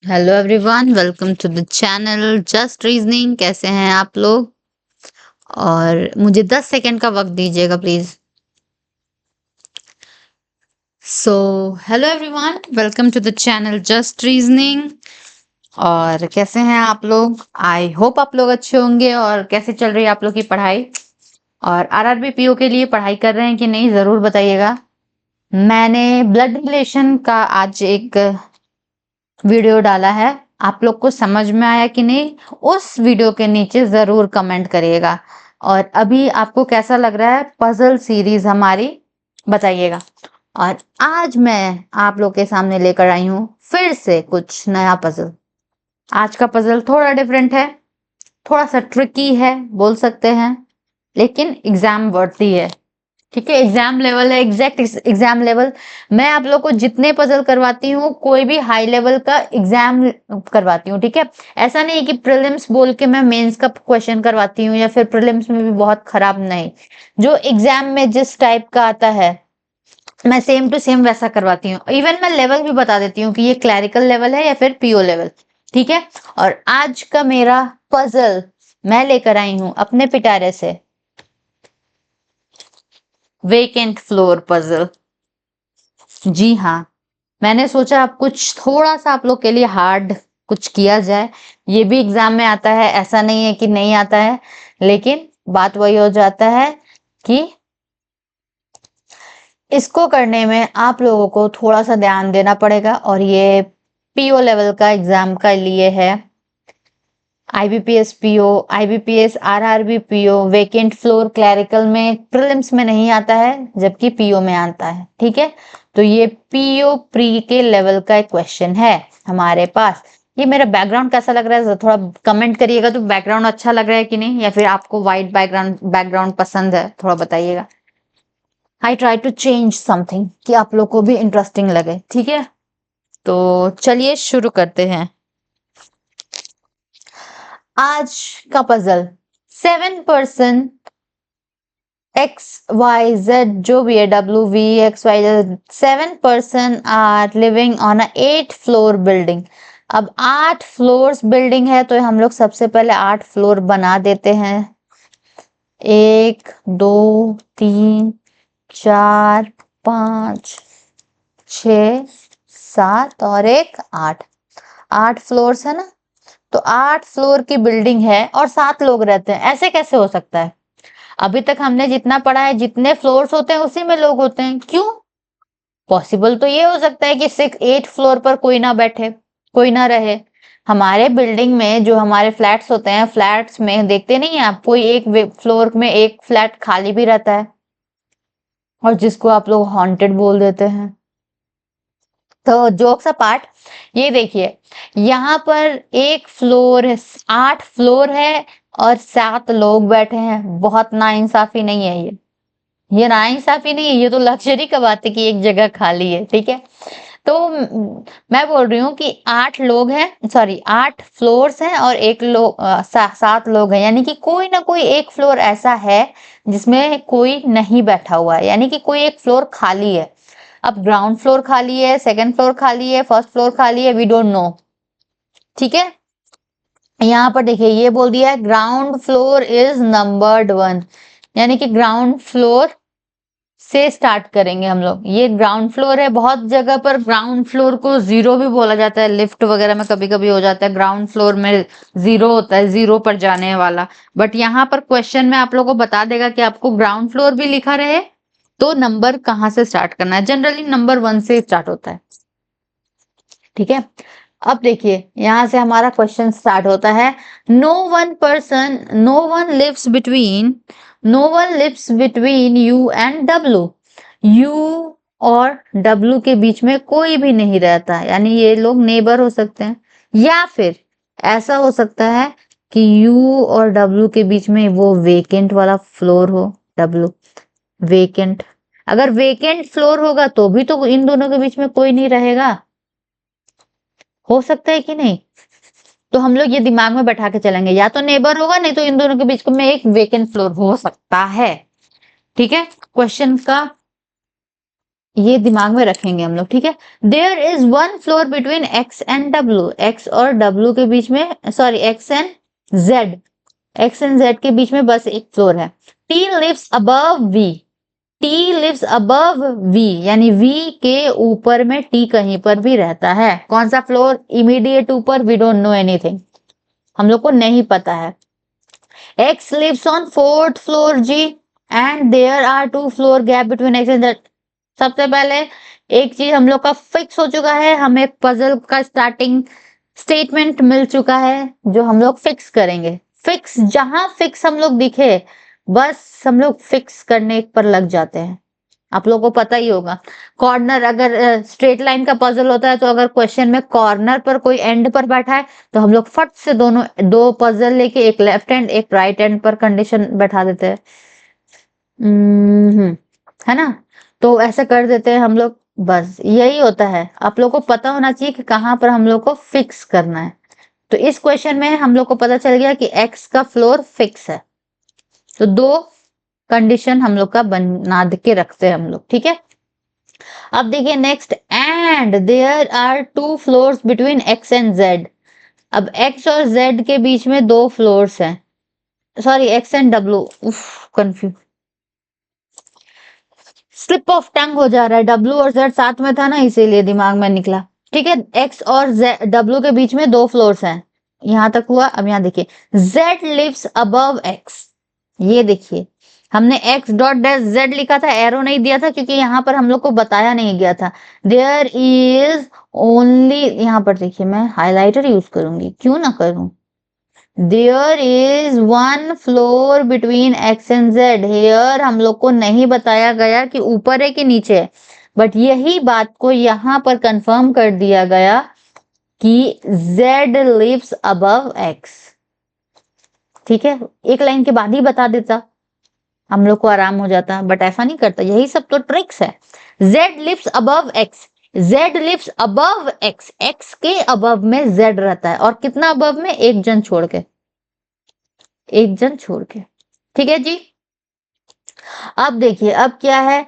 Hello everyone, welcome to the channel Just Reasoning. कैसे हैं आप लोग? और मुझे 10 सेकंड का वक्त दीजिएगा please. So hello everyone, welcome to the channel Just Reasoning. और कैसे हैं आप लोग? आई होप आप लोग अच्छे होंगे। और कैसे चल रही है आप लोग की पढ़ाई? और आरआरबी पीओ के लिए पढ़ाई कर रहे हैं कि नहीं, जरूर बताइएगा। मैंने ब्लड रिलेशन का आज एक वीडियो डाला है, आप लोग को समझ में आया कि नहीं, उस वीडियो के नीचे जरूर कमेंट करिएगा। और अभी आपको कैसा लग रहा है पजल सीरीज हमारी, बताइएगा। और आज मैं आप लोग के सामने लेकर आई हूँ फिर से कुछ नया पजल। आज का पजल थोड़ा डिफरेंट है, थोड़ा सा ट्रिकी है बोल सकते हैं, लेकिन एग्जाम वर्दी है। ठीक है, एग्जाम लेवल है, एग्जैक्ट एग्जाम लेवल। मैं आप लोग को जितने पजल करवाती हूँ, कोई भी हाई लेवल का एग्जाम करवाती हूँ। ठीक है, ऐसा नहीं कि प्रीलिम्स बोल के मैं मेंस का क्वेश्चन करवाती हूँ, या फिर प्रीलिम्स में भी बहुत खराब, नहीं। जो एग्जाम में जिस टाइप का आता है, मैं सेम टू सेम वैसा करवाती हूँ। इवन मैं लेवल भी बता देती हूँ कि ये क्लैरिकल लेवल है या फिर पीओ लेवल। ठीक है, और आज का मेरा पजल मैं लेकर आई हूँ अपने पिटारे से, वेकेंट फ्लोर पजल। जी हाँ, मैंने सोचा अब कुछ थोड़ा सा आप लोग के लिए हार्ड कुछ किया जाए। ये भी एग्जाम में आता है, ऐसा नहीं है कि नहीं आता है, लेकिन बात वही हो जाता है कि इसको करने में आप लोगों को थोड़ा सा ध्यान देना पड़ेगा। और ये पीओ लेवल का एग्जाम का लिए है। IBPS PO, IBPS RRB PO, vacant floor clerical में प्रीलिम्स में नहीं आता है, जबकि पीओ में आता है। ठीक है, तो ये पीओ प्री के लेवल का एक क्वेश्चन है हमारे पास। ये मेरा बैकग्राउंड कैसा लग रहा है थोड़ा कमेंट करिएगा। तो बैकग्राउंड अच्छा लग रहा है कि नहीं, या फिर आपको वाइट बैकग्राउंड बैकग्राउंड पसंद है, थोड़ा बताइएगा। I try to change something कि आप लोग को भी इंटरेस्टिंग लगे। ठीक है, तो चलिए शुरू करते हैं आज का पजल। 7% एक्स वाई जेड, जो भी है, W V X Y Z, 7% are living on a 8 floor building. अब 8 फ्लोर्स बिल्डिंग है, तो हम लोग सबसे पहले 8 फ्लोर बना देते हैं। 1 2 3 4 5 6 7 और 1 8। 8 फ्लोर्स है ना, तो 8 फ्लोर की बिल्डिंग है और 7 लोग रहते हैं। ऐसे कैसे हो सकता है? अभी तक हमने जितना पढ़ा है, जितने फ्लोर्स होते हैं उसी में लोग होते हैं। क्यों? पॉसिबल तो ये हो सकता है कि 8 फ्लोर पर कोई ना बैठे, कोई ना रहे। हमारे बिल्डिंग में जो हमारे फ्लैट्स होते हैं, फ्लैट्स में देखते नहीं है आप, कोई एक फ्लोर में एक फ्लैट खाली भी रहता है, और जिसको आप लोग हॉन्टेड बोल देते हैं। तो जोक्स अपार्ट, ये देखिए, यहाँ पर एक फ्लोर है, 8 फ्लोर है और 7 लोग बैठे हैं। बहुत नाइंसाफी नहीं है ये नाइंसाफी नहीं है, ये तो लग्जरी का बात है कि एक जगह खाली है। ठीक है, तो मैं बोल रही हूँ कि 8 लोग हैं, सॉरी 8 फ्लोर्स हैं और 7 लोग हैं, यानी कि कोई ना कोई एक फ्लोर ऐसा है जिसमें कोई नहीं बैठा हुआ है, यानी कि कोई एक फ्लोर खाली है। अब ग्राउंड फ्लोर खाली है, सेकंड फ्लोर खाली है, फर्स्ट फ्लोर खाली है, वी डोंट नो। ठीक है, यहाँ पर देखिए ये बोल दिया है ग्राउंड फ्लोर इज नंबर्ड 1, यानी कि ग्राउंड फ्लोर से स्टार्ट करेंगे हम लोग। ये ग्राउंड फ्लोर है। बहुत जगह पर ग्राउंड फ्लोर को जीरो भी बोला जाता है, लिफ्ट वगैरह में कभी कभी हो जाता है ग्राउंड फ्लोर में जीरो होता है, जीरो पर जाने वाला। बट यहाँ पर क्वेश्चन में आप लोगों को बता देगा कि आपको ग्राउंड फ्लोर भी लिखा रहे तो नंबर कहाँ से स्टार्ट करना है। जनरली नंबर 1 से स्टार्ट होता है। ठीक है, अब देखिए यहां से हमारा क्वेश्चन स्टार्ट होता है। No one lives between U and W. U और डब्लू के बीच में कोई भी नहीं रहता, यानी ये लोग नेबर हो सकते हैं। या फिर ऐसा हो सकता है कि यू और डब्लू के बीच में वो वेकेंट वाला फ्लोर हो, डब्लू वेकेंट। अगर वेकेंट फ्लोर होगा तो भी तो इन दोनों के बीच में कोई नहीं रहेगा, हो सकता है कि नहीं। तो हम लोग ये दिमाग में बैठा के चलेंगे, या तो नेबर होगा, नहीं तो इन दोनों के बीच में एक वेकेंट फ्लोर हो सकता है। ठीक है, क्वेश्चन का ये दिमाग में रखेंगे हम लोग, ठीक है। There is one floor between X and W, X और डब्ल्यू के बीच में, sorry X and Z, X and Z के बीच में बस एक फ्लोर है। T lives above V, T lives above V, यानी वी के ऊपर में टी कहीं पर भी रहता है। कौन सा फ्लोर? इमीडिएट ऊपर, वी डोंट नो एनीथिंग, हम लोग को नहीं पता है। X lives on fourth floor जी, and there are two floor gap between X and Z. सबसे पहले एक चीज हम लोग का फिक्स हो चुका है, हमें पजल का स्टार्टिंग स्टेटमेंट मिल चुका है जो हम लोग फिक्स करेंगे। फिक्स, जहां फिक्स हम लोग दिखे बस हम लोग फिक्स करने पर लग जाते हैं। आप लोगों को पता ही होगा, कॉर्नर अगर स्ट्रेट लाइन का पजल होता है तो अगर क्वेश्चन में कॉर्नर पर कोई एंड पर बैठा है तो हम लोग फट से दोनों दो पजल लेके एक लेफ्ट हैंड एक राइट हैंड पर कंडीशन बैठा देते हैं। है ना? तो ऐसा कर देते हैं हम लोग, बस यही होता है। आप लोग को पता होना चाहिए कि कहाँ पर हम लोग को फिक्स करना है। तो इस क्वेश्चन में हम लोग को पता चल गया कि एक्स का फ्लोर फिक्स है, तो दो कंडीशन हम लोग का बना के रखते हैं हम लोग, ठीक है। अब देखिए next, and there are two floors between X and Z. अब एक्स और जेड के बीच में दो फ्लोर्स हैं, sorry X and W, confuse, slip of tongue हो जा रहा है, डब्ल्यू और जेड साथ में था ना इसीलिए दिमाग में निकला, ठीक है। एक्स और डब्ल्यू के बीच में दो फ्लोर्स हैं, यहां तक हुआ। अब यहां देखिए, जेड लिव्स अबव एक्स, ये देखिए हमने एक्स डॉट डैश जेड लिखा था, एरो नहीं दिया था क्योंकि यहाँ पर हम लोग को बताया नहीं गया था। देयर इज ओनली, यहाँ पर देखिए मैं हाइलाइटर यूज करूंगी, क्यों ना करूं। There is one floor between X and Z, here हम लोग को नहीं बताया गया कि ऊपर है कि नीचे है, बट यही बात को यहाँ पर कंफर्म कर दिया गया कि जेड लिव्स अबव एक्स, ठीक है। एक लाइन के बाद ही बता देता हम लोग को आराम हो जाता, बट ऐसा नहीं करता। यही सब तो ट्रिक्स है। Z lives above X, Z lives above X, X के अबव में जेड रहता है, और कितना अबव में? एक जन छोड़ के, एक जन छोड़ के, ठीक है जी। अब देखिए अब क्या है,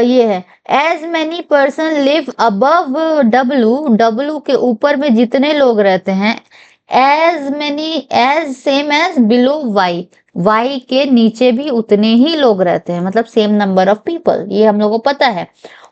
ये है, as many person live above W, W के ऊपर में जितने लोग रहते हैं, as many, as same as below Y, Y के नीचे भी उतने ही लोग रहते हैं, मतलब सेम नंबर ऑफ पीपल, ये हम लोग को पता है।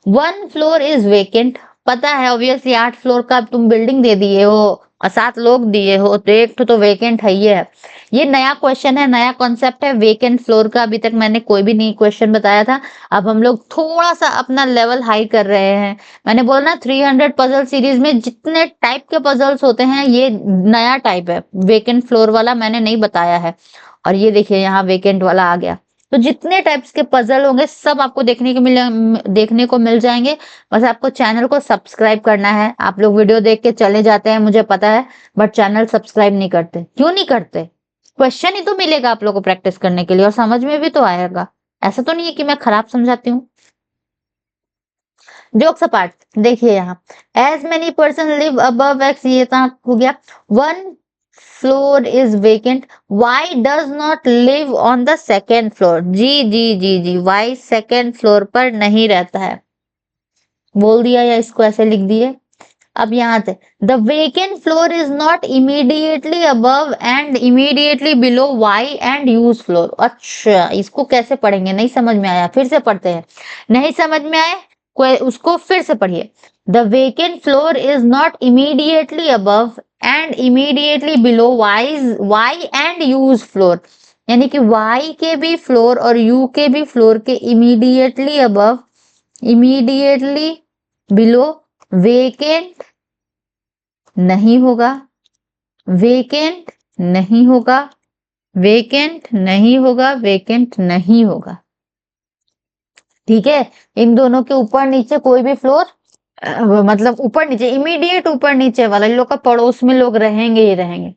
वन फ्लोर इज वेकेंट, पता है ऑब्वियसली, 8 फ्लोर का तुम बिल्डिंग दे दिए हो और 7 लोग दिए हो तो एक तो वेकेंट है ही है। ये नया क्वेश्चन है, नया कॉन्सेप्ट है वेकेंट फ्लोर का, अभी तक मैंने कोई भी नहीं क्वेश्चन बताया था। अब हम लोग थोड़ा सा अपना लेवल हाई कर रहे हैं। मैंने बोला ना 300 पजल सीरीज में जितने टाइप के पजल्स होते हैं ये नया टाइप है, वेकेंट फ्लोर वाला मैंने नहीं बताया है। और ये देखिए यहाँ वेकेंट वाला आ गया। तो जितने टाइप्स के पजल होंगे सब आपको देखने को मिल जाएंगे। बस आपको चैनल को सब्सक्राइब करना है। आप लोग वीडियो देख के चले जाते हैं मुझे पता है, बट चैनल सब्सक्राइब नहीं करते, क्यों नहीं करते? क्वेश्चन ही तो मिलेगा आप लोगों को प्रैक्टिस करने के लिए और समझ में भी तो आएगा। ऐसा तो नहीं है कि मैं खराब समझाती हूँ। जोक्स अपार्ट, देखिए यहाँ, as many person live above X, ये तक हो गया। One floor is vacant, Y does not live on the second floor, जी जी जी जी, वाई सेकेंड फ्लोर पर नहीं रहता है, बोल दिया या इसको ऐसे लिख दिए। अब यहाँ से, the vacant floor is not immediately above and immediately below Y and U's floor. अच्छा इसको कैसे पढ़ेंगे, नहीं समझ में आया, फिर से पढ़ते हैं। नहीं समझ में आए कोई उसको फिर से पढ़िए। The vacant floor is not immediately above and immediately below Y and U's floor, यानी कि वाई के भी फ्लोर और यू के भी फ्लोर के immediately above, immediately below vacant नहीं होगा, वेकेंट नहीं होगा, वेकेंट नहीं होगा, वेकेंट नहीं होगा, ठीक है। इन दोनों के ऊपर नीचे कोई भी फ्लोर, मतलब ऊपर नीचे, इमीडिएट ऊपर नीचे वाला, इन लोग का पड़ोस में लोग रहेंगे ही रहेंगे।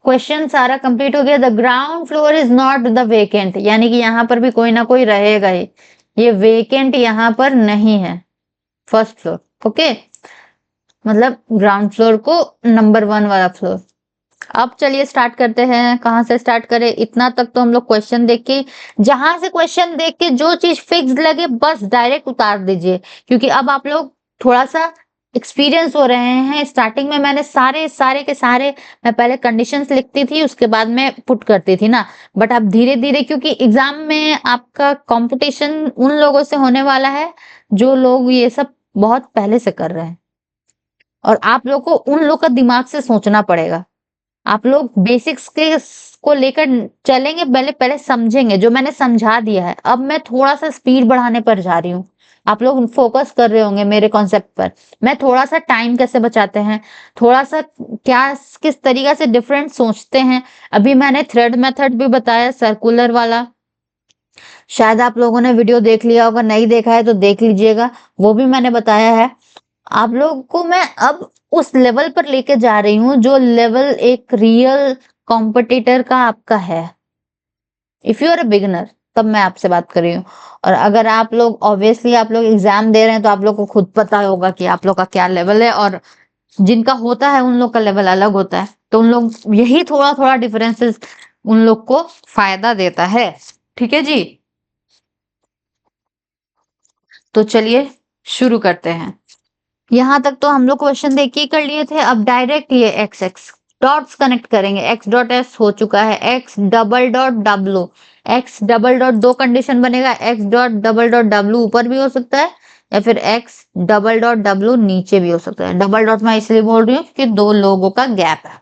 क्वेश्चन सारा कंप्लीट हो गया। The ground floor is not the vacant, यानी कि यहाँ पर भी कोई ना कोई रहेगा ही, ये वेकेंट यहाँ पर नहीं है, फर्स्ट फ्लोर, ओके, मतलब ग्राउंड फ्लोर को नंबर 1 वाला फ्लोर। अब चलिए स्टार्ट करते हैं। कहाँ से स्टार्ट करें? इतना तक तो हम लोग क्वेश्चन देख के, जहां से क्वेश्चन देख के जो चीज फिक्स लगे बस डायरेक्ट उतार दीजिए, क्योंकि अब आप लोग थोड़ा सा एक्सपीरियंस हो रहे हैं। स्टार्टिंग में मैंने सारे सारे के सारे, मैं पहले कंडीशंस लिखती थी, उसके बाद में पुट करती थी ना, बट अब धीरे धीरे, क्योंकि एग्जाम में आपका कंपटीशन उन लोगों से होने वाला है जो लोग ये सब बहुत पहले से कर रहे हैं, और आप लोग को उन लोग का दिमाग से सोचना पड़ेगा। आप लोग बेसिक्स के को लेकर चलेंगे, पहले पहले समझेंगे जो मैंने समझा दिया है। अब मैं थोड़ा सा स्पीड बढ़ाने पर जा रही हूँ, आप लोग फोकस कर रहे होंगे मेरे कॉन्सेप्ट पर। मैं थोड़ा सा टाइम कैसे बचाते हैं, थोड़ा सा क्या किस तरीका से डिफरेंट सोचते हैं। अभी मैंने थ्रेड मेथड भी बताया, सर्कुलर वाला, शायद आप लोगों ने वीडियो देख लिया होगा, नहीं देखा है तो देख लीजिएगा, वो भी मैंने बताया है। आप लोग को मैं अब उस लेवल पर लेके जा रही हूँ जो लेवल एक रियल कॉम्पिटिटर का आपका है। If you are a beginner, तब मैं आपसे बात कर रही हूँ। और अगर आप लोग ऑब्वियसली आप लोग एग्जाम दे रहे हैं तो आप लोग को खुद पता होगा कि आप लोग का क्या लेवल है, और जिनका होता है उन लोग का लेवल अलग होता है, तो उन लोग यही थोड़ा थोड़ा डिफरेंसेस उन लोग को फायदा देता है। ठीक है जी, तो चलिए शुरू करते हैं। यहाँ तक तो हम लोग क्वेश्चन देख के ही कर लिए थे। अब डायरेक्ट ये एक्स एक्स डॉट्स कनेक्ट करेंगे। एक्स डॉट एस हो चुका है, x double dot W, x double dot दो कंडीशन बनेगा, x dot double dot W ऊपर भी हो सकता है, या फिर एक्स डबल डॉट डब्लू नीचे भी हो सकता है। डबल डॉट मैं इसलिए बोल रही हूँ कि दो लोगों का गैप है।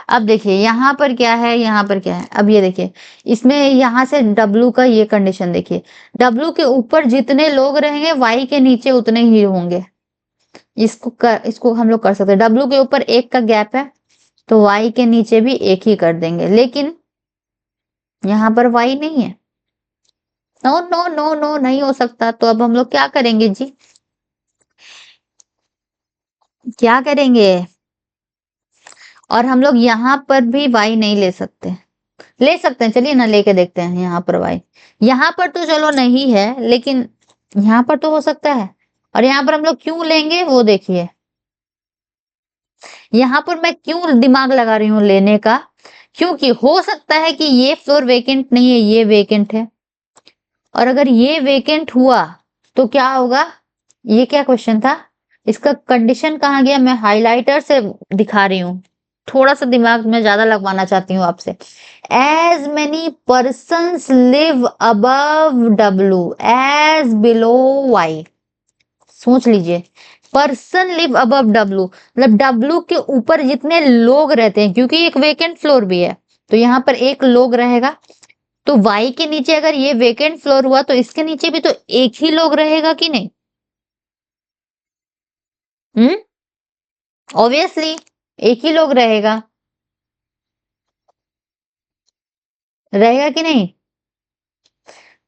अब देखिए यहाँ पर क्या है, यहाँ पर क्या है। अब ये देखिए, इसमें यहाँ से डब्लू का ये कंडीशन देखिए, डब्लू के ऊपर जितने लोग रहेंगे वाई के नीचे उतने ही होंगे। इसको हम लोग कर सकते हैं। डब्लू के ऊपर एक का गैप है तो वाई के नीचे भी एक ही कर देंगे, लेकिन यहाँ पर वाई नहीं है। नो नो नो नो, नहीं हो सकता। तो अब हम लोग क्या करेंगे जी, क्या करेंगे? और हम लोग यहाँ पर भी वाई नहीं ले सकते, ले सकते हैं, चलिए ना लेके देखते हैं यहाँ पर वाई। यहाँ पर तो चलो नहीं है, लेकिन यहाँ पर तो हो सकता है। और यहाँ पर हम लोग क्यों लेंगे वो देखिए, यहाँ पर मैं क्यों दिमाग लगा रही हूँ लेने का, क्योंकि हो सकता है कि ये फ्लोर वेकेंट नहीं है, ये वेकेंट है। और अगर ये वेकेंट हुआ तो क्या होगा? ये क्या क्वेश्चन था? इसका कंडीशन कहाँ गया? मैं हाइलाइटर से दिखा रही हूँ, थोड़ा सा दिमाग में ज्यादा लगवाना चाहती हूँ आपसे। As many persons live above W as below Y. सोच लीजिए, पर्सन लिव अबव डब्लू मतलब डब्लू के ऊपर जितने लोग रहते हैं, क्योंकि एक वेकेंट फ्लोर भी है तो यहाँ पर एक लोग रहेगा। तो वाई के नीचे अगर ये वेकेंट फ्लोर हुआ तो इसके नीचे भी तो एक ही लोग रहेगा कि नहीं? हम्म, ऑब्वियसली एक ही लोग रहेगा, रहेगा कि नहीं?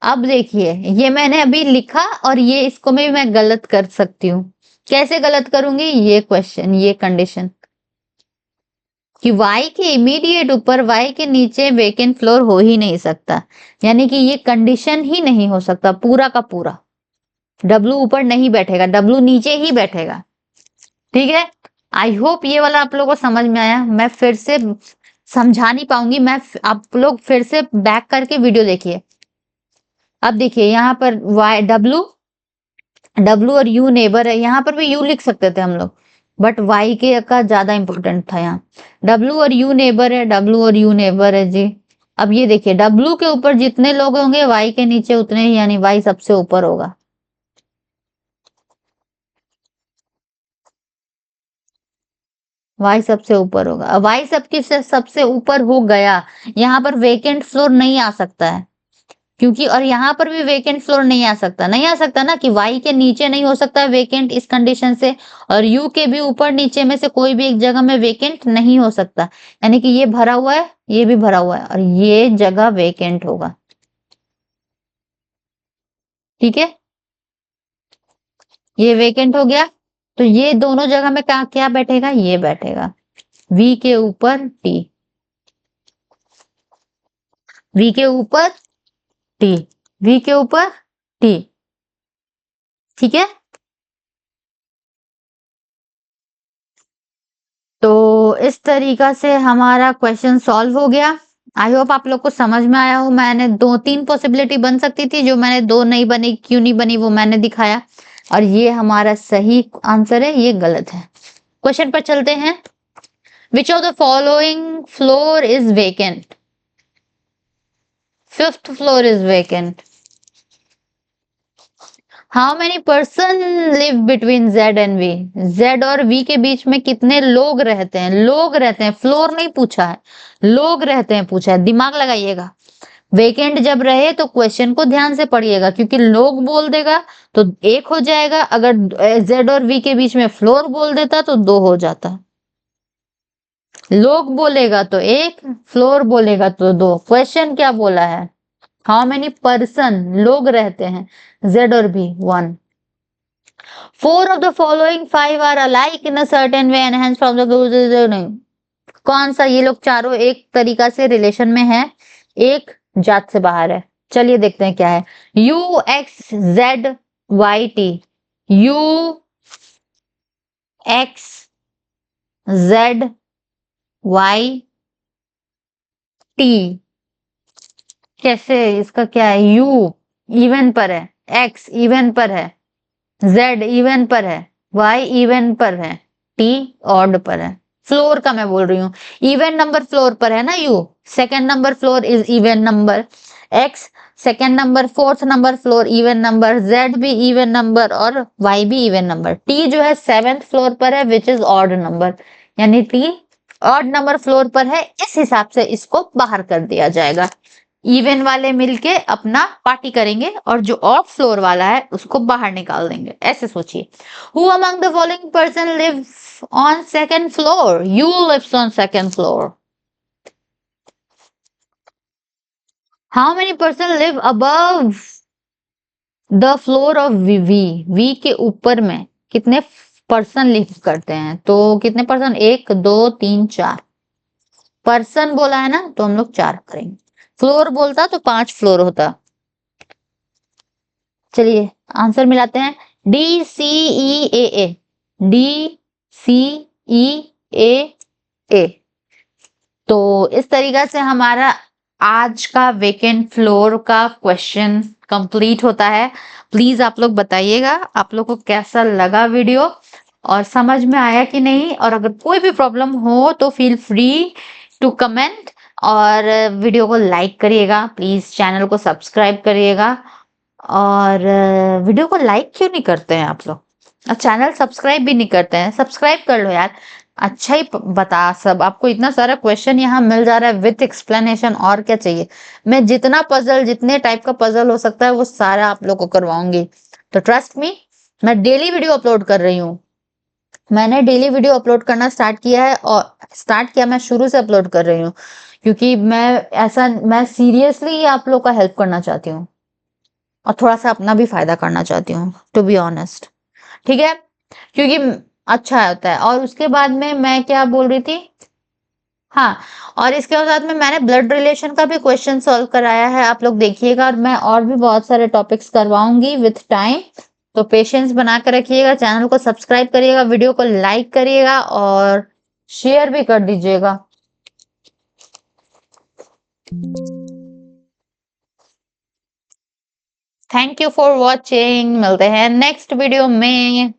अब देखिए, ये मैंने अभी लिखा और ये इसको मैं गलत कर सकती हूँ। कैसे गलत करूंगी? ये क्वेश्चन, ये कंडीशन कि y के इमीडिएट ऊपर y के नीचे वेकेंट फ्लोर हो ही नहीं सकता, यानी कि ये कंडीशन ही नहीं हो सकता पूरा का पूरा। w ऊपर नहीं बैठेगा, w नीचे ही बैठेगा। ठीक है, आई होप ये वाला आप लोगों को समझ में आया। मैं फिर से समझा नहीं पाऊंगी, आप लोग फिर से बैक करके वीडियो देखिए। अब देखिए यहाँ पर y डब्लू और यू नेबर है, यहाँ पर भी यू लिख सकते थे हम लोग, बट वाई के का ज्यादा इंपॉर्टेंट था यहाँ। डब्लू और यू नेबर है, डब्लू और यू नेबर है जी। अब ये देखिए, डब्लू के ऊपर जितने लोग होंगे वाई के नीचे उतने ही, यानी वाई सबसे ऊपर होगा। वाई सबसे ऊपर होगा। अब वाई सबकी से सबसे ऊपर हो गया, यहाँ पर वेकेंट फ्लोर नहीं आ सकता है, क्योंकि और यहाँ पर भी वेकेंट फ्लोर नहीं आ सकता, नहीं आ सकता ना, कि वाई के नीचे नहीं हो सकता वेकेंट इस कंडीशन से, और यू के भी ऊपर नीचे में से कोई भी एक जगह में वेकेंट नहीं हो सकता, यानी कि ये भरा हुआ है, ये भी भरा हुआ है, और ये जगह वेकेंट होगा। ठीक है, ये वेकेंट हो गया, तो ये दोनों जगह में क्या क्या बैठेगा? ये बैठेगा वी के ऊपर टी, वी के ऊपर टी, वी के ऊपर टी। ठीक है, तो इस तरीका से हमारा क्वेश्चन सॉल्व हो गया। आई होप आप लोग को समझ में आया हो। मैंने 2-3 पॉसिबिलिटी बन सकती थी, जो मैंने 2 नहीं बनी, क्यों नहीं बनी वो मैंने दिखाया, और ये हमारा सही आंसर है, ये गलत है। क्वेश्चन पर चलते हैं। Which of the following floor is vacant? 5th floor is vacant. How many person live between Z and V? Z और V के बीच में कितने लोग रहते हैं? लोग रहते हैं, फ्लोर नहीं पूछा है, लोग रहते हैं पूछा है। दिमाग लगाइएगा। वेकेंट जब रहे तो क्वेश्चन को ध्यान से पढ़िएगा, क्योंकि लोग बोल देगा तो 1 हो जाएगा, अगर Z और V के बीच में फ्लोर बोल देता तो 2 हो जाता। लोग बोलेगा तो 1, फ्लोर बोलेगा तो 2। क्वेश्चन क्या बोला है? हाउ मेनी पर्सन लोग रहते हैं? Z और B 1। 4 of the following 5 are alike in a certain way and hence from the नहीं। कौन सा ये लोग चारों एक तरीका से रिलेशन में है, एक जात से बाहर है? चलिए देखते हैं क्या है। U X Z Y T, U X Z Y T, कैसे? इसका क्या है? U इवन पर है, X इवन पर है, Z इवन पर है, Y इवन पर है, T ऑड पर है। फ्लोर का मैं बोल रही हूँ, इवन नंबर फ्लोर पर है ना। U second number floor is even number, X second number, 4th number floor even number, Z भी इवन नंबर और Y भी इवन नंबर। T जो है 7th फ्लोर पर है, विच इज ऑड नंबर, यानी T ऑड नंबर फ्लोर पर है। इस हिसाब से इसको बाहर कर दिया जाएगा। इवन वाले मिलके अपना पार्टी करेंगे और जो ऑफ फ्लोर वाला है उसको बाहर निकाल देंगे। ऐसे सोचिए। Who among the following person live on second floor? U lives on second floor. How many person live above the floor of V के ऊपर में कितने पर्सन लिव करते हैं? तो कितने पर्सन? 1 2 3 4। पर्सन बोला है ना तो हम लोग 4 करेंगे। फ्लोर बोलता तो 5 फ्लोर होता। चलिए आंसर मिलाते हैं। DCEAA, DCEAA। तो इस तरीका से हमारा आज का वेकेंट फ्लोर का क्वेश्चन कंप्लीट होता है। प्लीज आप लोग बताइएगा आप लोग को कैसा लगा वीडियो और समझ में आया कि नहीं, और अगर कोई भी प्रॉब्लम हो तो फील फ्री टू कमेंट, और वीडियो को लाइक करिएगा, प्लीज चैनल को सब्सक्राइब करिएगा। और वीडियो को लाइक क्यों नहीं करते हैं आप लोग, और चैनल सब्सक्राइब भी नहीं करते हैं? सब्सक्राइब कर लो यार। अच्छा ही बता सब, आपको इतना सारा क्वेश्चन यहाँ मिल जा रहा है विथ एक्सप्लेनेशन, और क्या चाहिए? मैं जितना पजल, जितने टाइप का पजल हो सकता है वो सारा आप लोग को करवाऊंगी। तो ट्रस्ट मी, मैं डेली वीडियो अपलोड कर रही हूँ। मैंने डेली वीडियो अपलोड करना स्टार्ट किया है, और स्टार्ट किया मैं शुरू से अपलोड कर रही हूँ, क्योंकि मैं सीरियसली आप लोग का हेल्प करना चाहती हूँ और थोड़ा सा अपना भी फायदा करना चाहती हूँ, टू बी ऑनेस्ट। ठीक है, क्योंकि अच्छा होता है। और उसके बाद में मैं क्या बोल रही थी, हाँ, और इसके साथ में मैंने ब्लड रिलेशन का भी क्वेश्चन सॉल्व कराया है, आप लोग देखिएगा। और मैं और भी बहुत सारे टॉपिक्स करवाऊंगी विथ टाइम, तो पेशेंस बना कर रखिएगा। चैनल को सब्सक्राइब करिएगा, वीडियो को लाइक करिएगा और शेयर भी कर दीजिएगा। Thank you for watching. मिलते हैं नेक्स्ट वीडियो में।